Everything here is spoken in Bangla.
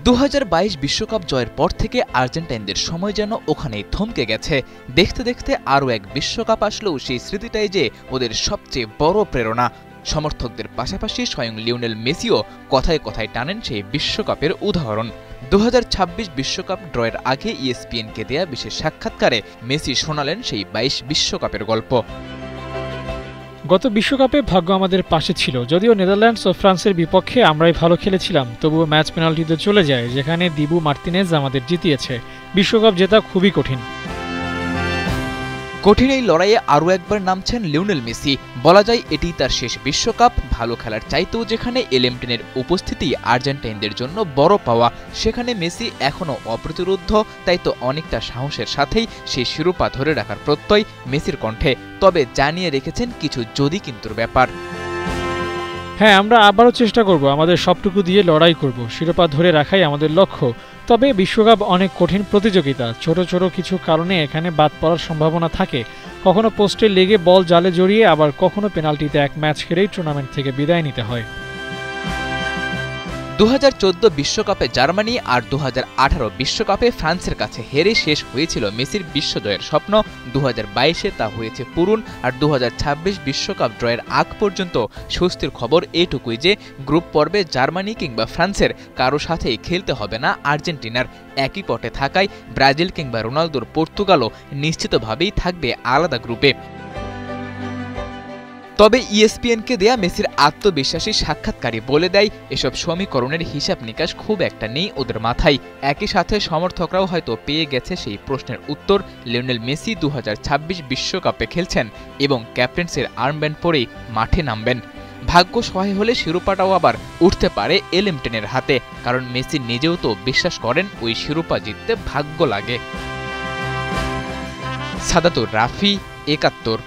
2022 বিশ্বকাপ জয়ের পর থেকে আর্জেন্টাইনদের সময় যেন ওখানেই থমকে গেছে। দেখতে দেখতে আরও এক বিশ্বকাপ আসলেও সেই স্মৃতিটাই যে ওদের সবচেয়ে বড় প্রেরণা। সমর্থকদের পাশাপাশি স্বয়ং লিওনেল মেসিও কথায় কথায় টানেন সেই বিশ্বকাপের উদাহরণ। 2026 বিশ্বকাপ ড্রয়ের আগে ESPN-কে দেয়া বিশেষ সাক্ষাৎকারে মেসি শোনালেন সেই 22 বিশ্বকাপের গল্প। গত বিশ্বকাপে ভাগ্য আমাদের পাশে ছিল। যদিও নেদারল্যান্ডস ও ফ্রান্সের বিপক্ষে আমরাই ভালো খেলেছিলাম, তবুও ম্যাচ পেনাল্টিতে চলে যায়, যেখানে দিবু মার্তিনেজ আমাদের জিতিয়েছে। বিশ্বকাপ জেতা খুবই কঠিন। কঠিন এই লড়াইয়ে আরও একবার নামছেন লিওনেল মেসি। বলা যায় এটি তার শেষ বিশ্বকাপ। ভালো খেলার চাইতেও যেখানে এলেমটেনের উপস্থিতি আর্জেন্টাইনদের জন্য বড় পাওয়া, সেখানে মেসি এখনও অপ্রতিরোধ্য। তাই তো অনেকটা সাহসের সাথেই সেই শিরোপা ধরে রাখার প্রত্যয় মেসির কণ্ঠে। তবে জানিয়ে রেখেছেন কিছু যদি কিন্তুর ব্যাপার। হ্যাঁ, আমরা আবারও চেষ্টা করব, আমাদের সবটুকু দিয়ে লড়াই করব। শিরোপা ধরে রাখাই আমাদের লক্ষ্য। তবে বিশ্বকাপ অনেক কঠিন প্রতিযোগিতা। ছোট ছোট কিছু কারণে এখানে বাদ পড়ার সম্ভাবনা থাকে। কখনো পোস্টে লেগে বল জালে জড়িয়ে, আবার কখনো পেনাল্টিতে এক ম্যাচ হেরেই টুর্নামেন্ট থেকে বিদায় নিতে হয়। 2014 বিশ্বকাপে জার্মানি আর 2018 বিশ্বকাপে ফ্রান্সের কাছে হেরে শেষ হয়েছিল মেসির বিশ্বজয়ের স্বপ্ন। 2022-এ তা হয়েছে পূরণ। আর 2026 বিশ্বকাপ ড্রয়ের আগ পর্যন্ত স্বস্তির খবর এটুকুই যে গ্রুপ পর্বে জার্মানি কিংবা ফ্রান্সের কারো সাথেই খেলতে হবে না আর্জেন্টিনার। একই পটে থাকায় ব্রাজিল কিংবা রোনালদোর পর্তুগালও নিশ্চিতভাবেই থাকবে আলাদা গ্রুপে। তবে ESPN-কে দেয়া মেসির আত্মবিশ্বাসী সাক্ষাৎকারী বলে দেয় এসব সমীকরণের হিসাব নিকাশ খুব একটা নেই ওদের মাথায়। একই সাথে সমর্থকরাও হয়তো পেয়ে গেছে সেই প্রশ্নের উত্তর। লিওনেল মেসি 2026 বিশ্বকাপে খেলছেন এবং ক্যাপ্টেন্সির আর্মব্যান্ড পরেই মাঠে নামবেন। ভাগ্য সহায় হলে শিরোপাটাও আবার উঠতে পারে এলেমটেনের হাতে, কারণ মেসি নিজেও তো বিশ্বাস করেন ওই শিরোপা জিততে ভাগ্য লাগে। সাদাতুর রাফি, 71।